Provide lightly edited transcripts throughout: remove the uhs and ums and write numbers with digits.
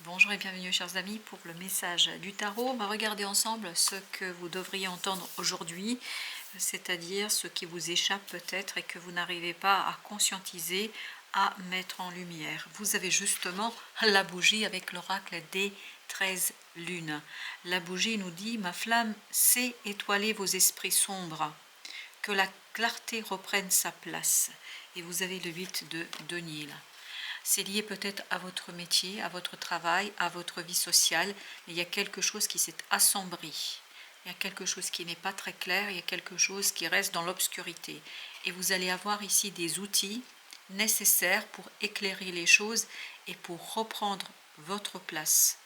Bonjour et bienvenue chers amis pour le message du tarot. On va regarder ensemble ce que vous devriez entendre aujourd'hui, c'est-à-dire ce qui vous échappe peut-être et que vous n'arrivez pas à conscientiser, à mettre en lumière. Vous avez justement la bougie avec l'oracle des 13 lunes. La bougie nous dit: ma flamme sait étoiler vos esprits sombres, que la clarté reprenne sa place. Et vous avez le 8 de denier là. C'est lié peut-être à votre métier, à votre travail, à votre vie sociale, mais il y a quelque chose qui s'est assombri. Il y a quelque chose qui n'est pas très clair, il y a quelque chose qui reste dans l'obscurité. Et vous allez avoir ici des outils nécessaires pour éclairer les choses et pour reprendre votre place.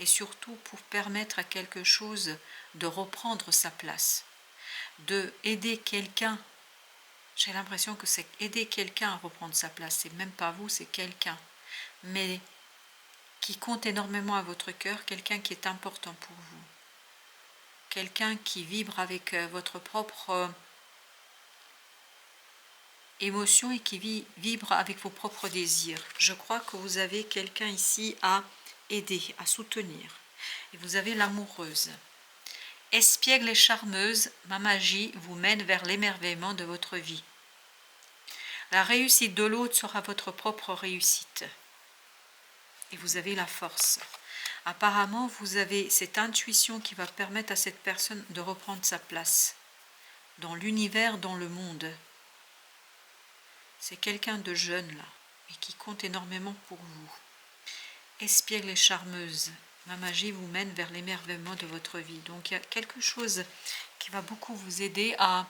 Et surtout pour permettre à quelque chose de reprendre sa place. De aider quelqu'un. J'ai l'impression que c'est aider quelqu'un à reprendre sa place. C'est même pas vous, c'est quelqu'un. Mais qui compte énormément à votre cœur, quelqu'un qui est important pour vous. Quelqu'un qui vibre avec votre propre émotion et qui vibre avec vos propres désirs. Je crois que vous avez quelqu'un ici à aider, à soutenir. Et vous avez l'amoureuse. Espiègle et charmeuse, ma magie vous mène vers l'émerveillement de votre vie. La réussite de l'autre sera votre propre réussite. Et vous avez la force. Apparemment, vous avez cette intuition qui va permettre à cette personne de reprendre sa place dans l'univers, dans le monde. C'est quelqu'un de jeune là, et qui compte énormément pour vous. Espiègle et charmeuse, ma magie vous mène vers l'émerveillement de votre vie. Donc il y a quelque chose qui va beaucoup vous aider à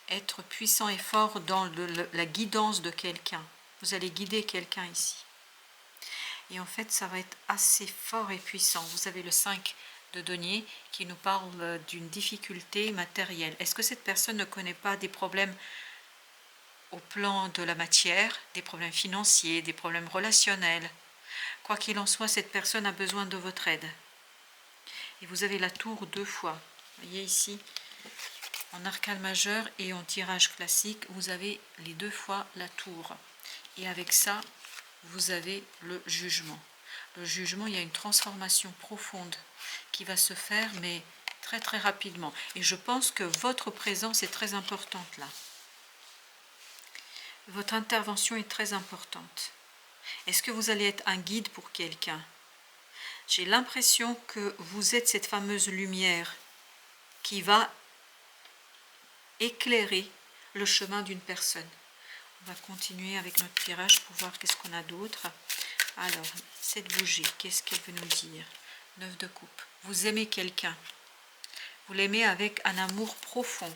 être puissant et fort dans la guidance de quelqu'un. Vous allez guider quelqu'un ici. Et en fait, ça va être assez fort et puissant. Vous avez le 5 de denier qui nous parle d'une difficulté matérielle. Est-ce que cette personne ne connaît pas des problèmes au plan de la matière, des problèmes financiers, des problèmes relationnels? Quoi qu'il en soit, cette personne a besoin de votre aide. Et vous avez la tour 2 fois. Vous voyez ici, en arcane majeur et en tirage classique, vous avez les 2 fois la tour. Et avec ça, vous avez le jugement. Le jugement, il y a une transformation profonde qui va se faire, mais très très rapidement. Et je pense que votre présence est très importante là. Votre intervention est très importante. Est-ce que vous allez être un guide pour quelqu'un? J'ai l'impression que vous êtes cette fameuse lumière qui va éclairer le chemin d'une personne. On va continuer avec notre tirage pour voir qu'est-ce qu'on a d'autre. Alors, cette bougie, qu'est-ce qu'elle veut nous dire? 9 de coupe. Vous aimez quelqu'un. Vous l'aimez avec un amour profond.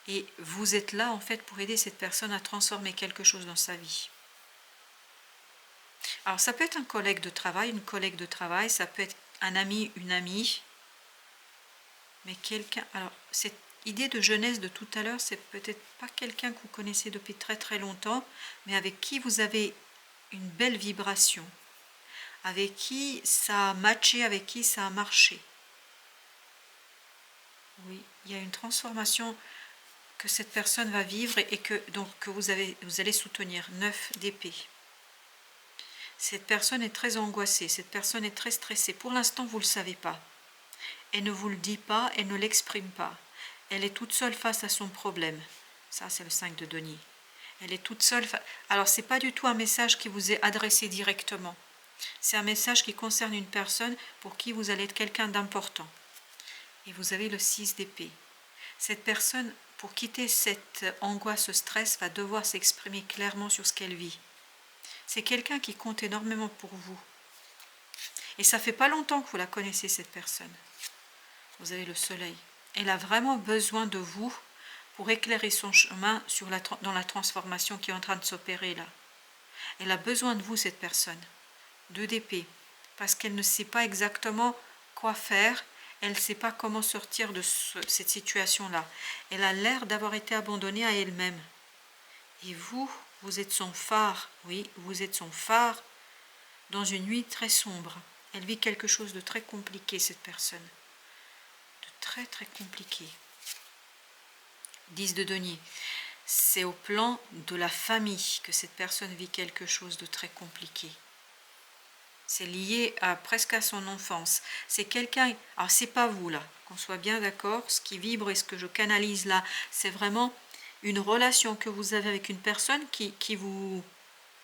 Et vous êtes là, en fait, pour aider cette personne à transformer quelque chose dans sa vie. Alors, ça peut être un collègue de travail, une collègue de travail, ça peut être un ami, une amie. Mais quelqu'un... Alors, cette idée de jeunesse de tout à l'heure, c'est peut-être pas quelqu'un que vous connaissez depuis très très longtemps, mais avec qui vous avez une belle vibration, avec qui ça a matché, avec qui ça a marché. Oui, il y a une transformation que cette personne va vivre et que vous allez soutenir. 9 d'épée. Cette personne est très angoissée, cette personne est très stressée. Pour l'instant, vous ne le savez pas. Elle ne vous le dit pas, elle ne l'exprime pas. Elle est toute seule face à son problème. Ça, c'est le 5 de denier. Elle est toute seule. Alors, ce n'est pas du tout un message qui vous est adressé directement. C'est un message qui concerne une personne pour qui vous allez être quelqu'un d'important. Et vous avez le 6 d'épée. Cette personne, pour quitter cette angoisse, ce stress, va devoir s'exprimer clairement sur ce qu'elle vit. C'est quelqu'un qui compte énormément pour vous. Et ça fait pas longtemps que vous la connaissez, cette personne. Vous avez le soleil. Elle a vraiment besoin de vous pour éclairer son chemin dans la transformation qui est en train de s'opérer là. Elle a besoin de vous, cette personne. 2 d'épée. Parce qu'elle ne sait pas exactement quoi faire. Elle ne sait pas comment sortir de cette situation-là. Elle a l'air d'avoir été abandonnée à elle-même. Et vous, vous êtes son phare. Oui, vous êtes son phare dans une nuit très sombre. Elle vit quelque chose de très compliqué, cette personne. De très très compliqué. 10 de denier. C'est au plan de la famille que cette personne vit quelque chose de très compliqué. C'est lié presque à son enfance. C'est quelqu'un, alors c'est pas vous là, qu'on soit bien d'accord, ce qui vibre et ce que je canalise là, c'est vraiment une relation que vous avez avec une personne qui vous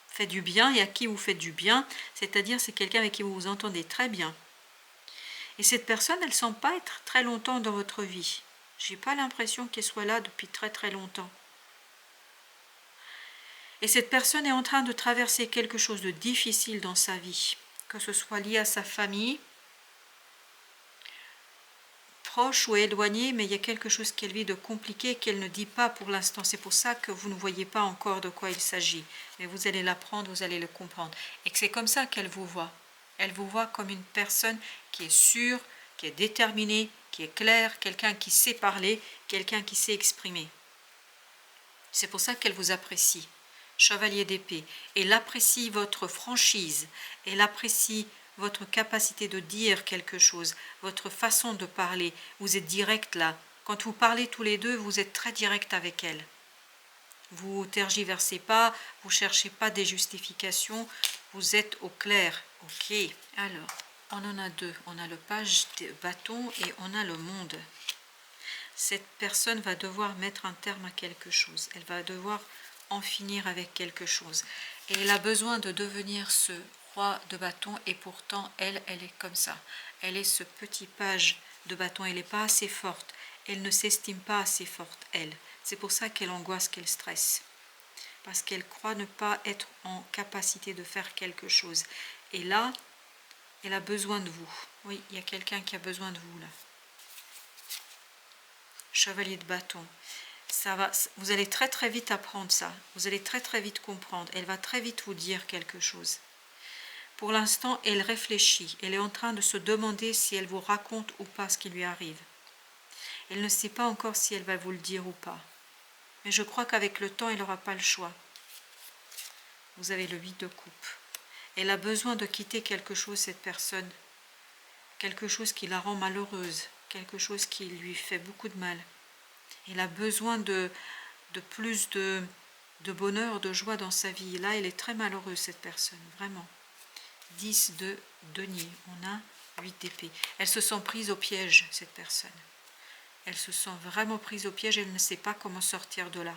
fait du bien et à qui vous faites du bien, c'est-à-dire c'est quelqu'un avec qui vous vous entendez très bien. Et cette personne, elle ne semble pas être très longtemps dans votre vie. J'ai pas l'impression qu'elle soit là depuis très très longtemps. Et cette personne est en train de traverser quelque chose de difficile dans sa vie, que ce soit lié à sa famille, proche ou éloigné, mais il y a quelque chose qu'elle vit de compliqué qu'elle ne dit pas pour l'instant. C'est pour ça que vous ne voyez pas encore de quoi il s'agit. Mais vous allez l'apprendre, vous allez le comprendre. Et que c'est comme ça qu'elle vous voit. Elle vous voit comme une personne qui est sûre, qui est déterminée, qui est claire, quelqu'un qui sait parler, quelqu'un qui sait exprimer. C'est pour ça qu'elle vous apprécie. Chevalier d'épée. Elle apprécie votre franchise. Elle apprécie votre capacité de dire quelque chose, votre façon de parler. Vous êtes direct là. Quand vous parlez tous les deux, vous êtes très direct avec elle. Vous tergiversez pas, vous cherchez pas des justifications, vous êtes au clair. Ok. Alors, on en a deux. On a le page de bâton et on a le monde. Cette personne va devoir mettre un terme à quelque chose. Elle va devoir en finir avec quelque chose. Et elle a besoin de devenir ce roi de bâton et pourtant, elle est comme ça. Elle est ce petit page de bâton. Elle n'est pas assez forte. Elle ne s'estime pas assez forte, elle. C'est pour ça qu'elle angoisse, qu'elle stresse. Parce qu'elle croit ne pas être en capacité de faire quelque chose. Et là, elle a besoin de vous. Oui, il y a quelqu'un qui a besoin de vous là. Chevalier de bâton. Ça va, vous allez très très vite apprendre ça. Vous allez très très vite comprendre. Elle va très vite vous dire quelque chose. Pour l'instant, elle réfléchit. Elle est en train de se demander si elle vous raconte ou pas ce qui lui arrive. Elle ne sait pas encore si elle va vous le dire ou pas. Mais je crois qu'avec le temps, elle n'aura pas le choix. Vous avez le 8 de coupe. Elle a besoin de quitter quelque chose, cette personne. Quelque chose qui la rend malheureuse. Quelque chose qui lui fait beaucoup de mal. Elle a besoin de plus de bonheur, de joie dans sa vie. Là, elle est très malheureuse, cette personne, vraiment. 10 de denier, on a 8 d'épée. Elle se sent prise au piège, cette personne. Elle se sent vraiment prise au piège, elle ne sait pas comment sortir de là.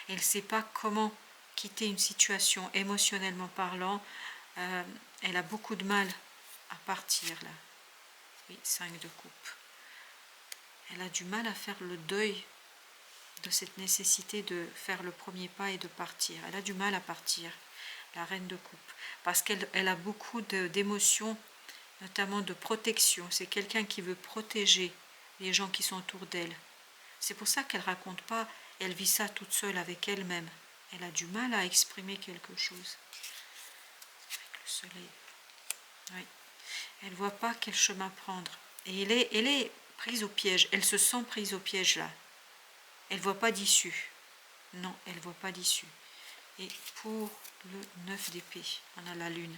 Elle ne sait pas comment quitter une situation émotionnellement parlant. Elle a beaucoup de mal à partir, là. Oui, 5 de coupe. Elle a du mal à faire le deuil de cette nécessité de faire le premier pas et de partir. Elle a du mal à partir, la reine de coupe, parce qu'elle a beaucoup d'émotions, notamment de protection. C'est quelqu'un qui veut protéger les gens qui sont autour d'elle. C'est pour ça qu'elle ne raconte pas, elle vit ça toute seule avec elle-même. Elle a du mal à exprimer quelque chose. Avec le soleil. Oui. Elle ne voit pas quel chemin prendre. Et elle est prise au piège. Elle se sent prise au piège là. Elle ne voit pas d'issue. Non, elle ne voit pas d'issue. Et pour le 9 d'épée, on a la lune.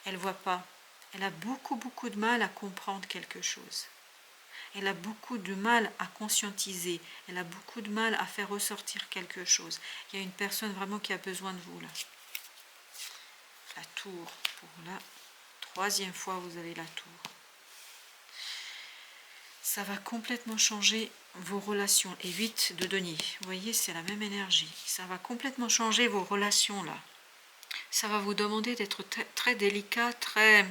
Elle ne voit pas. Elle a beaucoup, beaucoup de mal à comprendre quelque chose. Elle a beaucoup de mal à conscientiser. Elle a beaucoup de mal à faire ressortir quelque chose. Il y a une personne vraiment qui a besoin de vous là. La tour. Pour la troisième fois, vous avez la tour. Ça va complètement changer vos relations. Et 8 de denier. Vous voyez, c'est la même énergie. Ça va complètement changer vos relations là. Ça va vous demander d'être très délicat, très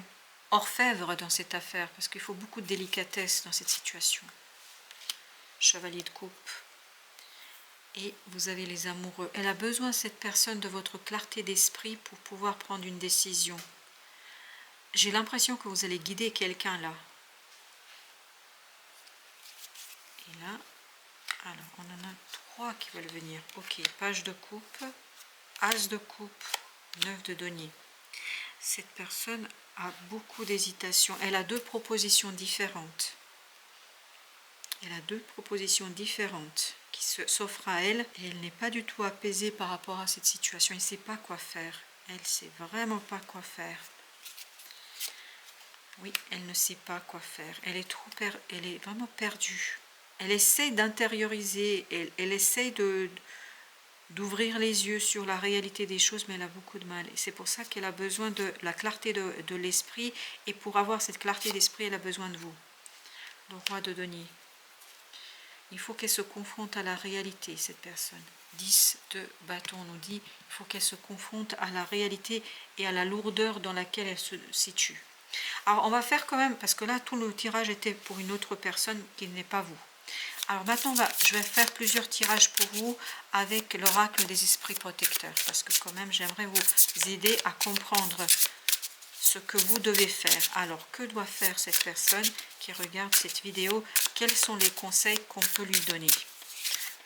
orfèvre dans cette affaire, parce qu'il faut beaucoup de délicatesse dans cette situation. Chevalier de coupe. Et vous avez les amoureux. Elle a besoin, cette personne, de votre clarté d'esprit pour pouvoir prendre une décision. J'ai l'impression que vous allez guider quelqu'un là. Et là, alors, on en a 3 qui veulent venir. Ok, page de coupe, as de coupe, 9 de denier. Cette personne a beaucoup d'hésitation. Elle a 2 propositions différentes. Elle a 2 propositions différentes qui s'offrent à elle. Et elle n'est pas du tout apaisée par rapport à cette situation. Elle ne sait pas quoi faire. Elle ne sait vraiment pas quoi faire. Oui, elle ne sait pas quoi faire. Elle est vraiment perdue. Elle essaie d'intérioriser. Elle essaie de d'ouvrir les yeux sur la réalité des choses, mais elle a beaucoup de mal. Et c'est pour ça qu'elle a besoin de la clarté de l'esprit. Et pour avoir cette clarté d'esprit, elle a besoin de vous. Le roi de denier. Il faut qu'elle se confronte à la réalité, cette personne. 10 de bâton nous dit, il faut qu'elle se confronte à la réalité et à la lourdeur dans laquelle elle se situe. Alors on va faire quand même, parce que là tout le tirage était pour une autre personne qui n'est pas vous. Alors maintenant je vais faire plusieurs tirages pour vous avec l'oracle des esprits protecteurs, parce que quand même j'aimerais vous aider à comprendre ce que vous devez faire. Alors que doit faire cette personne qui regarde cette vidéo? Quels sont les conseils qu'on peut lui donner?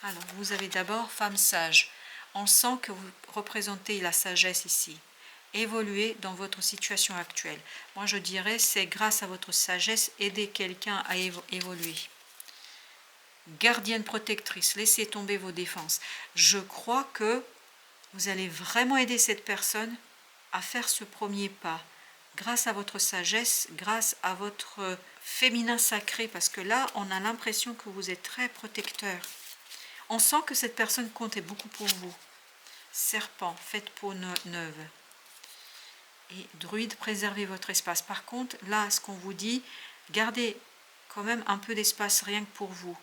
Alors vous avez d'abord femme sage. On sent que vous représentez la sagesse ici. Évoluer dans votre situation actuelle. Moi je dirais c'est grâce à votre sagesse aider quelqu'un à évoluer. Gardienne protectrice, laissez tomber vos défenses. Je crois que vous allez vraiment aider cette personne à faire ce premier pas grâce à votre sagesse, grâce à votre féminin sacré, parce que là on a l'impression que vous êtes très protecteur. On sent que cette personne comptait beaucoup pour vous. Serpent, faites peau neuve. Et druide, préservez votre espace. Par contre, là, ce qu'on vous dit, gardez quand même un peu d'espace rien que pour vous.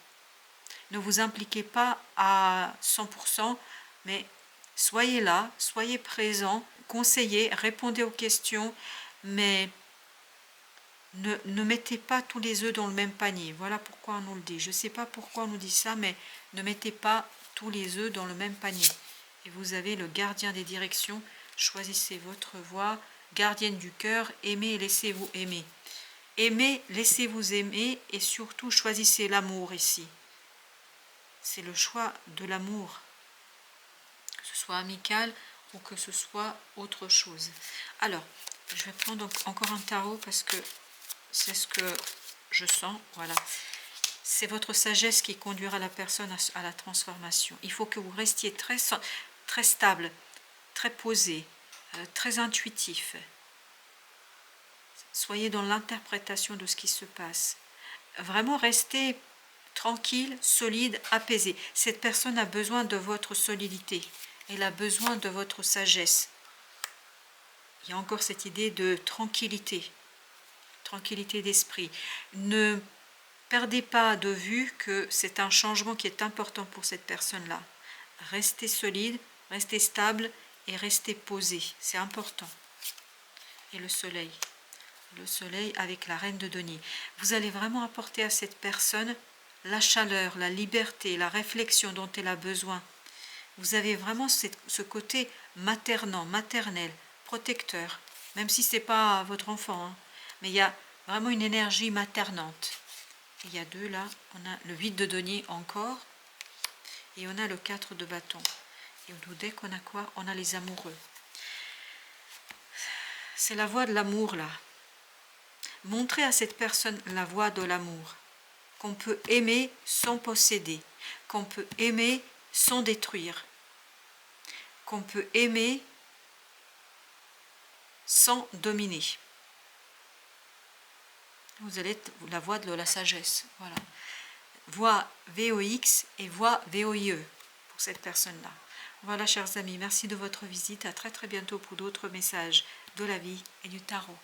Ne vous impliquez pas à 100%, mais soyez là, soyez présent, conseillez, répondez aux questions, mais ne mettez pas tous les œufs dans le même panier. Voilà pourquoi on nous le dit. Je ne sais pas pourquoi on nous dit ça, mais ne mettez pas tous les œufs dans le même panier. Et vous avez le gardien des directions. Choisissez votre voie. Gardienne du cœur, aimez et laissez-vous aimer. Aimez, laissez-vous aimer et surtout choisissez l'amour ici. C'est le choix de l'amour, que ce soit amical ou que ce soit autre chose. Alors, je vais prendre encore un tarot parce que c'est ce que je sens. Voilà. C'est votre sagesse qui conduira la personne à la transformation. Il faut que vous restiez très stable, très posé, très intuitif. Soyez dans l'interprétation de ce qui se passe. Vraiment restez tranquille, solide, apaisé. Cette personne a besoin de votre solidité. Elle a besoin de votre sagesse. Il y a encore cette idée de tranquillité. Tranquillité d'esprit. Ne perdez pas de vue que c'est un changement qui est important pour cette personne-là. Restez solide, restez stable et restez posé. C'est important. Et le soleil. Le soleil avec la reine de denier. Vous allez vraiment apporter à cette personne la chaleur, la liberté, la réflexion dont elle a besoin. Vous avez vraiment ce côté maternel, protecteur, même si ce n'est pas votre enfant, hein, mais il y a vraiment une énergie maternante. Et il y a deux là, on a le 8 de denier encore, et on a le 4 de bâton. Et au deck, on a quoi? On a les amoureux. C'est la voie de l'amour là. Montrez à cette personne la voie de l'amour, qu'on peut aimer sans posséder, qu'on peut aimer sans détruire, qu'on peut aimer sans dominer. Vous allez être la voie de la sagesse. Voilà. Voie VOX et voie VOIE pour cette personne-là. Voilà, chers amis, merci de votre visite. À très très bientôt pour d'autres messages de la vie et du tarot.